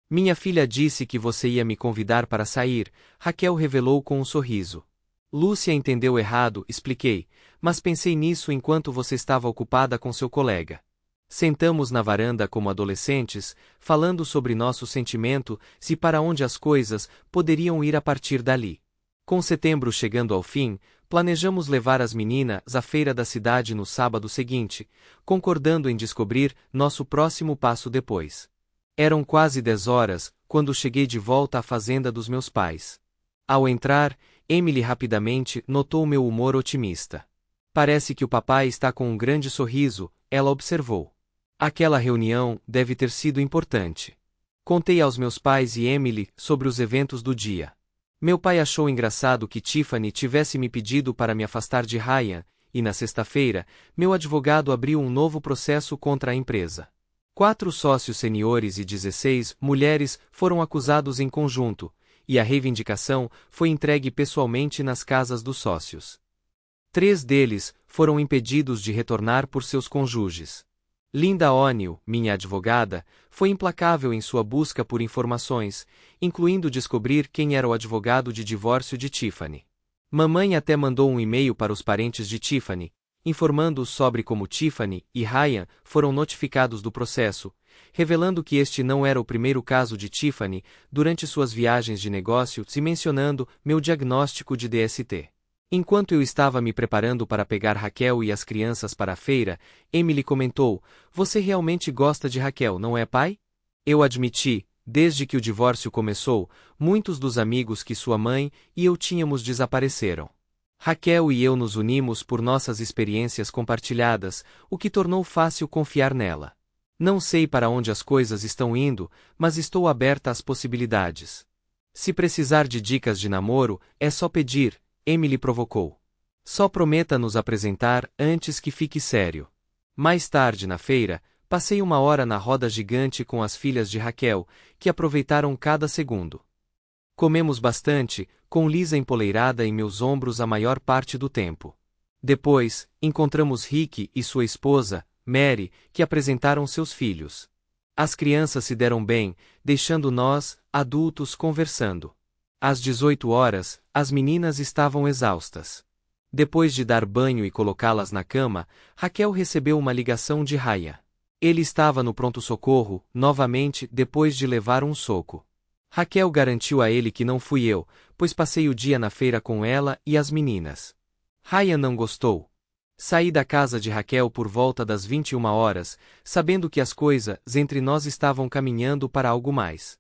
Minha filha disse que você ia me convidar para sair, Raquel revelou com um sorriso. Lúcia entendeu errado, expliquei, mas pensei nisso enquanto você estava ocupada com seu colega. Sentamos na varanda como adolescentes, falando sobre nosso sentimento e para onde as coisas poderiam ir a partir dali. Com setembro chegando ao fim, planejamos levar as meninas à feira da cidade no sábado seguinte, concordando em descobrir nosso próximo passo depois. Eram quase 10 horas, quando cheguei de volta à fazenda dos meus pais. Ao entrar, Emily rapidamente notou meu humor otimista. Parece que o papai está com um grande sorriso, ela observou. Aquela reunião deve ter sido importante. Contei aos meus pais e Emily sobre os eventos do dia. Meu pai achou engraçado que Tiffany tivesse me pedido para me afastar de Ryan, e na sexta-feira, meu advogado abriu um novo processo contra a empresa. 4 sócios seniores e 16 mulheres foram acusados em conjunto, e a reivindicação foi entregue pessoalmente nas casas dos sócios. 3 deles foram impedidos de retornar por seus cônjuges. Linda O'Neill, minha advogada, foi implacável em sua busca por informações, incluindo descobrir quem era o advogado de divórcio de Tiffany. Mamãe até mandou um e-mail para os parentes de Tiffany, informando-os sobre como Tiffany e Ryan foram notificados do processo, revelando que este não era o primeiro caso de Tiffany durante suas viagens de negócios e mencionando meu diagnóstico de DST. Enquanto eu estava me preparando para pegar Raquel e as crianças para a feira, Emily comentou: "Você realmente gosta de Raquel, não é, pai?" Eu admiti: desde que o divórcio começou, muitos dos amigos que sua mãe e eu tínhamos desapareceram. Raquel e eu nos unimos por nossas experiências compartilhadas, o que tornou fácil confiar nela. Não sei para onde as coisas estão indo, mas estou aberta às possibilidades. Se precisar de dicas de namoro, é só pedir, Emily provocou. Só prometa nos apresentar antes que fique sério. Mais tarde na feira, passei 1 hora na roda gigante com as filhas de Raquel, que aproveitaram cada segundo. Comemos bastante, com Lisa empoleirada em meus ombros a maior parte do tempo. Depois, encontramos Rick e sua esposa, Mary, que apresentaram seus filhos. As crianças se deram bem, deixando nós, adultos, conversando. Às 18 horas, as meninas estavam exaustas. Depois de dar banho e colocá-las na cama, Raquel recebeu uma ligação de Ryan. Ele estava no pronto-socorro, novamente, depois de levar um soco. Raquel garantiu a ele que não fui eu, pois passei o dia na feira com ela e as meninas. Ryan não gostou. Saí da casa de Raquel por volta das 21 horas, sabendo que as coisas entre nós estavam caminhando para algo mais.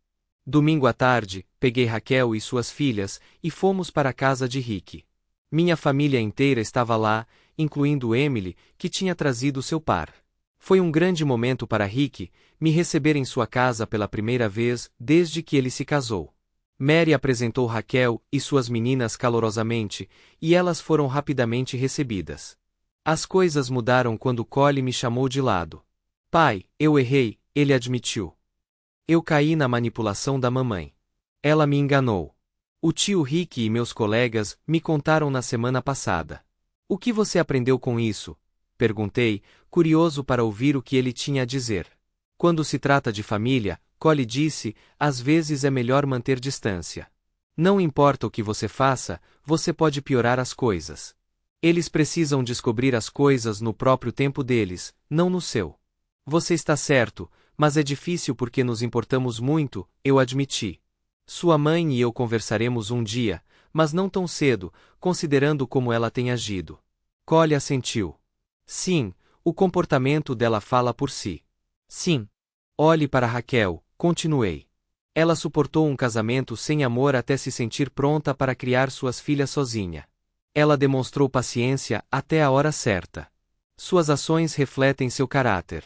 Domingo à tarde, peguei Raquel e suas filhas e fomos para a casa de Rick. Minha família inteira estava lá, incluindo Emily, que tinha trazido seu par. Foi um grande momento para Rick me receber em sua casa pela primeira vez desde que ele se casou. Mary apresentou Raquel e suas meninas calorosamente, e elas foram rapidamente recebidas. As coisas mudaram quando Collie me chamou de lado. "Pai, eu errei", ele admitiu. "Eu caí na manipulação da mamãe. Ela me enganou. O tio Rick e meus colegas me contaram na semana passada." "O que você aprendeu com isso?" perguntei, curioso para ouvir o que ele tinha a dizer. "Quando se trata de família", Collie disse, "às vezes é melhor manter distância. Não importa o que você faça, você pode piorar as coisas. Eles precisam descobrir as coisas no próprio tempo deles, não no seu." "Você está certo, mas é difícil porque nos importamos muito", eu admiti. "Sua mãe e eu conversaremos um dia, mas não tão cedo, considerando como ela tem agido." Collie assentiu. "Sim, o comportamento dela fala por si." "Sim. Olhe para Raquel", continuei. "Ela suportou um casamento sem amor até se sentir pronta para criar suas filhas sozinha. Ela demonstrou paciência até a hora certa. Suas ações refletem seu caráter.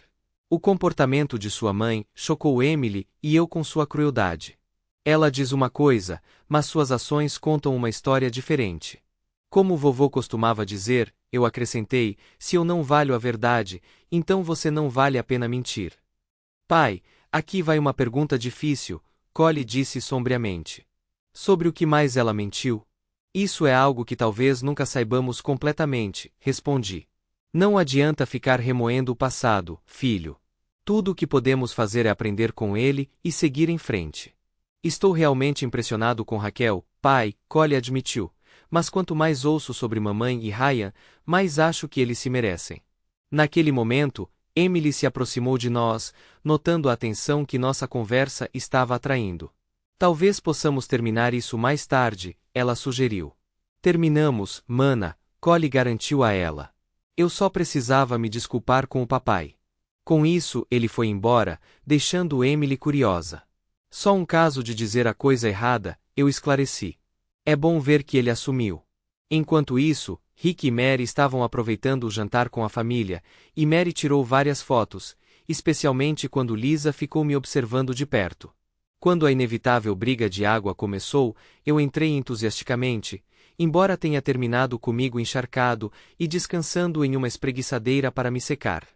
O comportamento de sua mãe chocou Emily e eu com sua crueldade. Ela diz uma coisa, mas suas ações contam uma história diferente. Como o vovô costumava dizer", eu acrescentei, "se eu não valho a verdade, então você não vale a pena mentir." "Pai, aqui vai uma pergunta difícil", Collie disse sombriamente. "Sobre o que mais ela mentiu?" "Isso é algo que talvez nunca saibamos completamente", respondi. "Não adianta ficar remoendo o passado, filho. Tudo o que podemos fazer é aprender com ele e seguir em frente." "Estou realmente impressionado com Raquel, pai", Collie admitiu, "mas quanto mais ouço sobre mamãe e Ryan, mais acho que eles se merecem." Naquele momento, Emily se aproximou de nós, notando a atenção que nossa conversa estava atraindo. "Talvez possamos terminar isso mais tarde", ela sugeriu. "Terminamos, mana", Collie garantiu a ela. Eu só precisava me desculpar com o papai. Com isso, ele foi embora, deixando Emily curiosa. "Só um caso de dizer a coisa errada", eu esclareci. "É bom ver que ele assumiu." Enquanto isso, Rick e Mary estavam aproveitando o jantar com a família, e Mary tirou várias fotos, especialmente quando Lisa ficou me observando de perto. Quando a inevitável briga de água começou, eu entrei entusiasticamente, embora tenha terminado comigo encharcado e descansando em uma espreguiçadeira para me secar.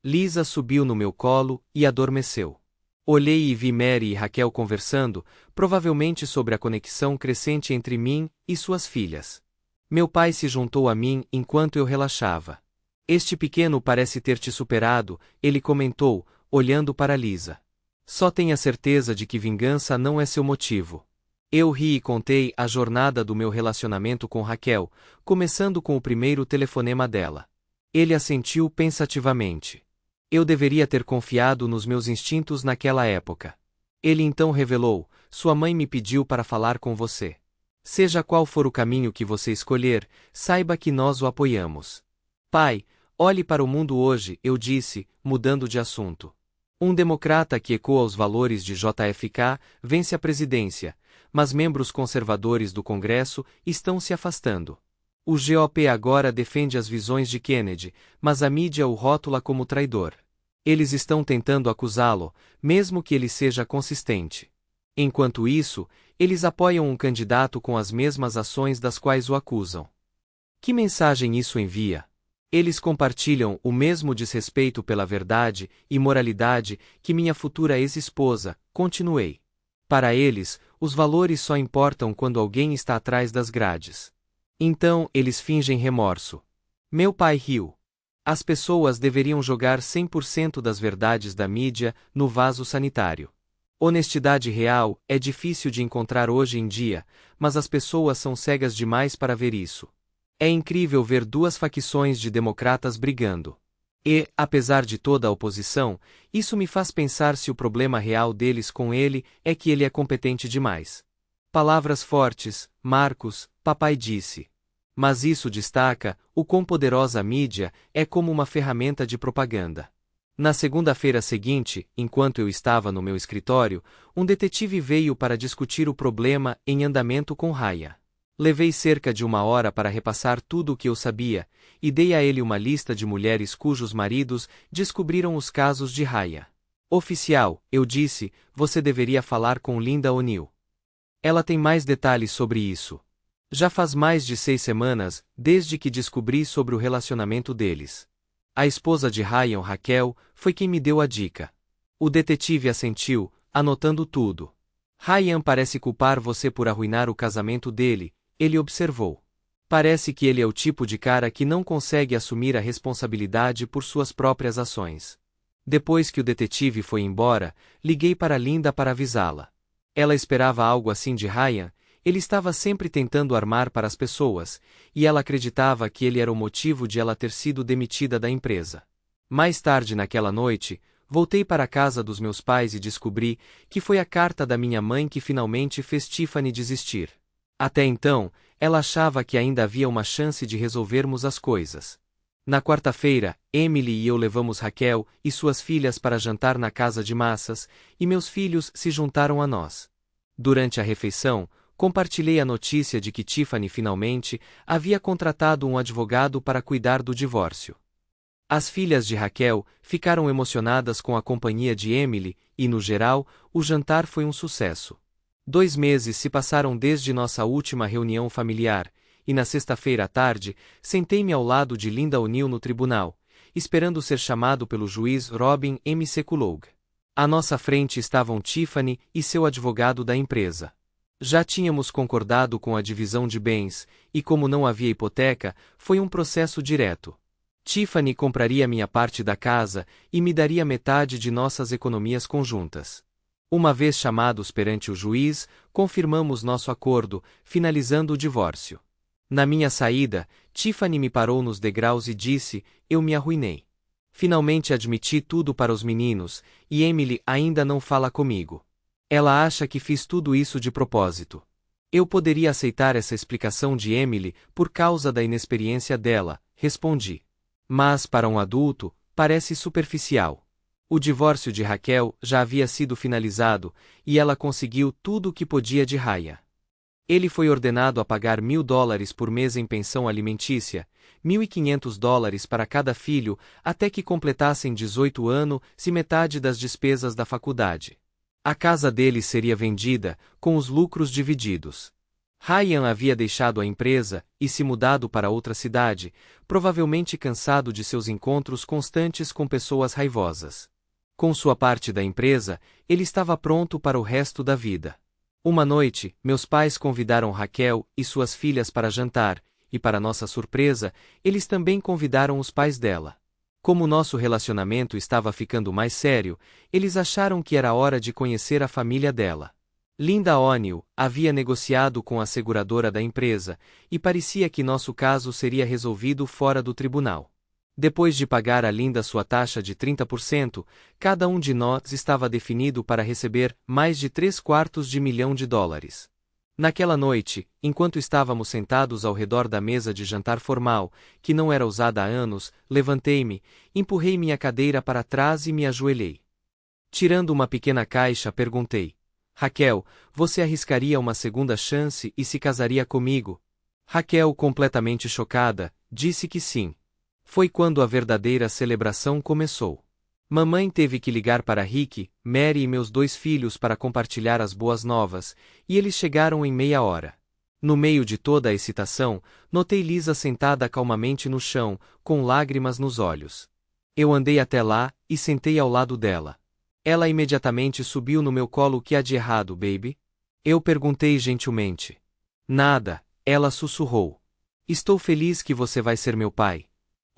Lisa subiu no meu colo e adormeceu. Olhei e vi Mary e Raquel conversando, provavelmente sobre a conexão crescente entre mim e suas filhas. Meu pai se juntou a mim enquanto eu relaxava. Este pequeno parece ter te superado, ele comentou, olhando para Lisa. Só tenha certeza de que vingança não é seu motivo. Eu ri e contei a jornada do meu relacionamento com Raquel, começando com o primeiro telefonema dela. Ele assentiu pensativamente. Eu deveria ter confiado nos meus instintos naquela época. Ele então revelou: sua mãe me pediu para falar com você. Seja qual for o caminho que você escolher, saiba que nós o apoiamos. Pai, olhe para o mundo hoje, eu disse, mudando de assunto. Um democrata que ecoa os valores de JFK vence a presidência, mas membros conservadores do Congresso estão se afastando. O GOP agora defende as visões de Kennedy, mas a mídia o rótula como traidor. Eles estão tentando acusá-lo, mesmo que ele seja consistente. Enquanto isso, eles apoiam um candidato com as mesmas ações das quais o acusam. Que mensagem isso envia? Eles compartilham o mesmo desrespeito pela verdade e moralidade que minha futura ex-esposa, continuei. Para eles, os valores só importam quando alguém está atrás das grades. Então, eles fingem remorso. Meu pai riu. As pessoas deveriam jogar 100% das verdades da mídia no vaso sanitário. Honestidade real é difícil de encontrar hoje em dia, mas as pessoas são cegas demais para ver isso. É incrível ver duas facções de democratas brigando. E, apesar de toda a oposição, isso me faz pensar se o problema real deles com ele é que ele é competente demais. Palavras fortes, Marcos, papai disse. Mas isso destaca o quão poderosa a mídia é como uma ferramenta de propaganda. Na segunda-feira seguinte, enquanto eu estava no meu escritório, um detetive veio para discutir o problema em andamento com Raya. Levei cerca de 1 hora para repassar tudo o que eu sabia, e dei a ele uma lista de mulheres cujos maridos descobriram os casos de Raya. Oficial, eu disse, você deveria falar com Linda O'Neill. Ela tem mais detalhes sobre isso. Já faz mais de 6 semanas, desde que descobri sobre o relacionamento deles. A esposa de Ryan, Raquel, foi quem me deu a dica. O detetive assentiu, anotando tudo. Ryan parece culpar você por arruinar o casamento dele, ele observou. Parece que ele é o tipo de cara que não consegue assumir a responsabilidade por suas próprias ações. Depois que o detetive foi embora, liguei para Linda para avisá-la. Ela esperava algo assim de Ryan, ele estava sempre tentando armar para as pessoas, e ela acreditava que ele era o motivo de ela ter sido demitida da empresa. Mais tarde naquela noite, voltei para a casa dos meus pais e descobri que foi a carta da minha mãe que finalmente fez Tiffany desistir. Até então, ela achava que ainda havia uma chance de resolvermos as coisas. Na quarta-feira, Emily e eu levamos Raquel e suas filhas para jantar na casa de massas, e meus filhos se juntaram a nós. Durante a refeição, compartilhei a notícia de que Tiffany finalmente havia contratado um advogado para cuidar do divórcio. As filhas de Raquel ficaram emocionadas com a companhia de Emily e, no geral, o jantar foi um sucesso. 2 meses se passaram desde nossa última reunião familiar, e na sexta-feira à tarde, sentei-me ao lado de Linda O'Neill no tribunal, esperando ser chamado pelo juiz Robin M. Sekulow. À nossa frente estavam Tiffany e seu advogado da empresa. Já tínhamos concordado com a divisão de bens, e como não havia hipoteca, foi um processo direto. Tiffany compraria minha parte da casa e me daria metade de nossas economias conjuntas. Uma vez chamados perante o juiz, confirmamos nosso acordo, finalizando o divórcio. Na minha saída, Tiffany me parou nos degraus e disse: eu me arruinei. Finalmente admiti tudo para os meninos, e Emily ainda não fala comigo. Ela acha que fiz tudo isso de propósito. Eu poderia aceitar essa explicação de Emily por causa da inexperiência dela, respondi. Mas, para um adulto, parece superficial. O divórcio de Raquel já havia sido finalizado, e ela conseguiu tudo o que podia de Raya. Ele foi ordenado a pagar $1.000 por mês em pensão alimentícia, $1.500 para cada filho, até que completassem 18 anos e metade das despesas da faculdade. A casa dele seria vendida, com os lucros divididos. Ryan havia deixado a empresa e se mudado para outra cidade, provavelmente cansado de seus encontros constantes com pessoas raivosas. Com sua parte da empresa, ele estava pronto para o resto da vida. Uma noite, meus pais convidaram Raquel e suas filhas para jantar, e para nossa surpresa, eles também convidaram os pais dela. Como nosso relacionamento estava ficando mais sério, eles acharam que era hora de conhecer a família dela. Linda O'Neill havia negociado com a seguradora da empresa, e parecia que nosso caso seria resolvido fora do tribunal. Depois de pagar a Linda sua taxa de 30%, cada um de nós estava definido para receber mais de $750 milhões. Naquela noite, enquanto estávamos sentados ao redor da mesa de jantar formal, que não era usada há anos, levantei-me, empurrei minha cadeira para trás e me ajoelhei. Tirando uma pequena caixa, perguntei: Raquel, você arriscaria uma segunda chance e se casaria comigo? Raquel, completamente chocada, disse que sim. Foi quando a verdadeira celebração começou. Mamãe teve que ligar para Rick, Mary e meus 2 filhos para compartilhar as boas novas, e eles chegaram em meia hora. No meio de toda a excitação, notei Lisa sentada calmamente no chão, com lágrimas nos olhos. Eu andei até lá e sentei ao lado dela. Ela imediatamente subiu no meu colo. O que há de errado, baby? Eu perguntei gentilmente. Nada, ela sussurrou. Estou feliz que você vai ser meu pai.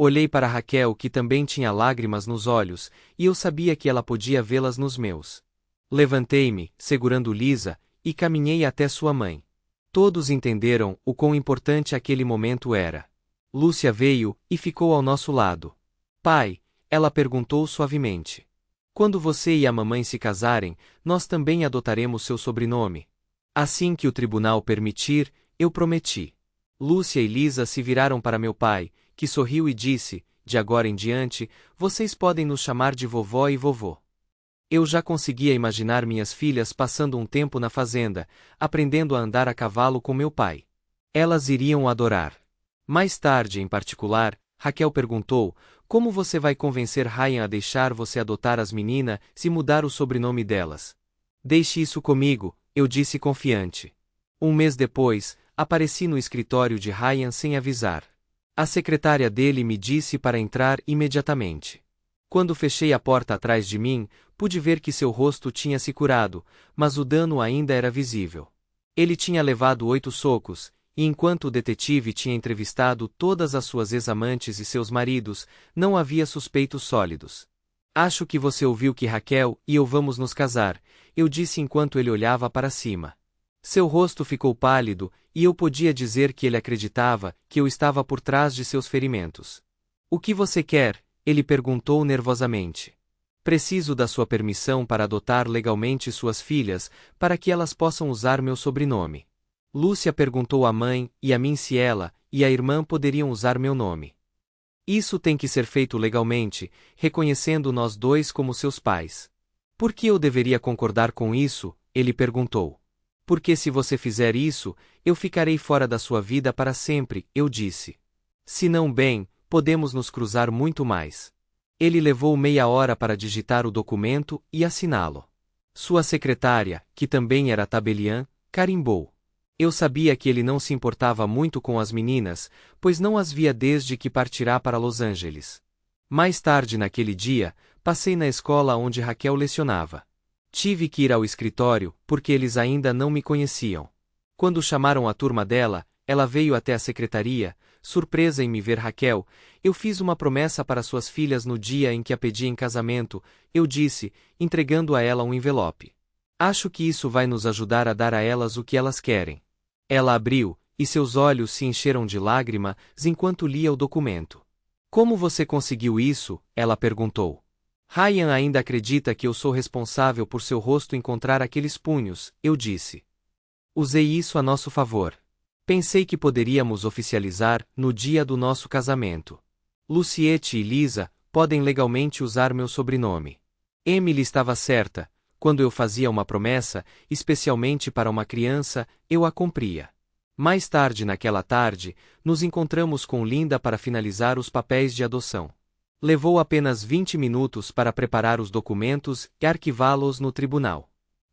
Olhei para Raquel, que também tinha lágrimas nos olhos, e eu sabia que ela podia vê-las nos meus. Levantei-me, segurando Lisa, e caminhei até sua mãe. Todos entenderam o quão importante aquele momento era. Lúcia veio e ficou ao nosso lado. Pai, ela perguntou suavemente. Quando você e a mamãe se casarem, nós também adotaremos seu sobrenome. Assim que o tribunal permitir, eu prometi. Lúcia e Lisa se viraram para meu pai, que sorriu e disse: de agora em diante, vocês podem nos chamar de vovó e vovô. Eu já conseguia imaginar minhas filhas passando um tempo na fazenda, aprendendo a andar a cavalo com meu pai. Elas iriam adorar. Mais tarde, em particular, Raquel perguntou: como você vai convencer Ryan a deixar você adotar as meninas se mudar o sobrenome delas? Deixe isso comigo, eu disse confiante. Um mês depois, apareci no escritório de Ryan sem avisar. A secretária dele me disse para entrar imediatamente. Quando fechei a porta atrás de mim, pude ver que seu rosto tinha se curado, mas o dano ainda era visível. Ele tinha levado 8 socos, e enquanto o detetive tinha entrevistado todas as suas ex-amantes e seus maridos, não havia suspeitos sólidos. Acho que você ouviu que Raquel e eu vamos nos casar, eu disse enquanto ele olhava para cima. Seu rosto ficou pálido, e eu podia dizer que ele acreditava que eu estava por trás de seus ferimentos. O que você quer? Ele perguntou nervosamente. Preciso da sua permissão para adotar legalmente suas filhas, para que elas possam usar meu sobrenome. Lúcia perguntou à mãe e a mim se ela e a irmã poderiam usar meu nome. Isso tem que ser feito legalmente, reconhecendo nós 2 como seus pais. Por que eu deveria concordar com isso? Ele perguntou. Porque se você fizer isso, eu ficarei fora da sua vida para sempre, eu disse. Se não bem, podemos nos cruzar muito mais. Ele levou meia hora para digitar o documento e assiná-lo. Sua secretária, que também era tabeliã, carimbou. Eu sabia que ele não se importava muito com as meninas, pois não as via desde que partirá para Los Angeles. Mais tarde naquele dia, passei na escola onde Raquel lecionava. Tive que ir ao escritório, porque eles ainda não me conheciam. Quando chamaram a turma dela, ela veio até a secretaria, surpresa em me ver. Raquel, eu fiz uma promessa para suas filhas no dia em que a pedi em casamento, eu disse, entregando a ela um envelope. Acho que isso vai nos ajudar a dar a elas o que elas querem. Ela abriu, e seus olhos se encheram de lágrimas enquanto lia o documento. Como você conseguiu isso? Ela perguntou. Ryan ainda acredita que eu sou responsável por seu rosto encontrar aqueles punhos, eu disse. Usei isso a nosso favor. Pensei que poderíamos oficializar no dia do nosso casamento. Luciette e Lisa podem legalmente usar meu sobrenome. Emily estava certa, quando eu fazia uma promessa, especialmente para uma criança, eu a cumpria. Mais tarde naquela tarde, nos encontramos com Linda para finalizar os papéis de adoção. Levou apenas 20 minutos para preparar os documentos e arquivá-los no tribunal.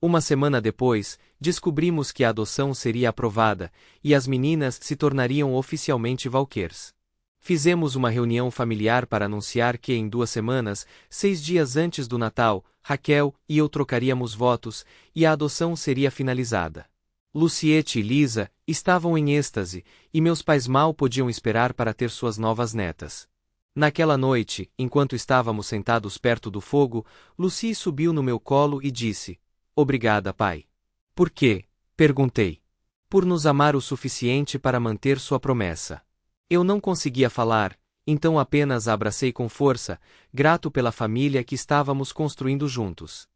Uma semana depois, descobrimos que a adoção seria aprovada, e as meninas se tornariam oficialmente Walkers. Fizemos uma reunião familiar para anunciar que em 2 semanas, 6 dias antes do Natal, Raquel e eu trocaríamos votos, e a adoção seria finalizada. Luciete e Lisa estavam em êxtase, e meus pais mal podiam esperar para ter suas novas netas. Naquela noite, enquanto estávamos sentados perto do fogo, Lucy subiu no meu colo e disse: "Obrigada, pai." "Por quê?" perguntei. "Por nos amar o suficiente para manter sua promessa." Eu não conseguia falar, então apenas a abracei com força, grato pela família que estávamos construindo juntos.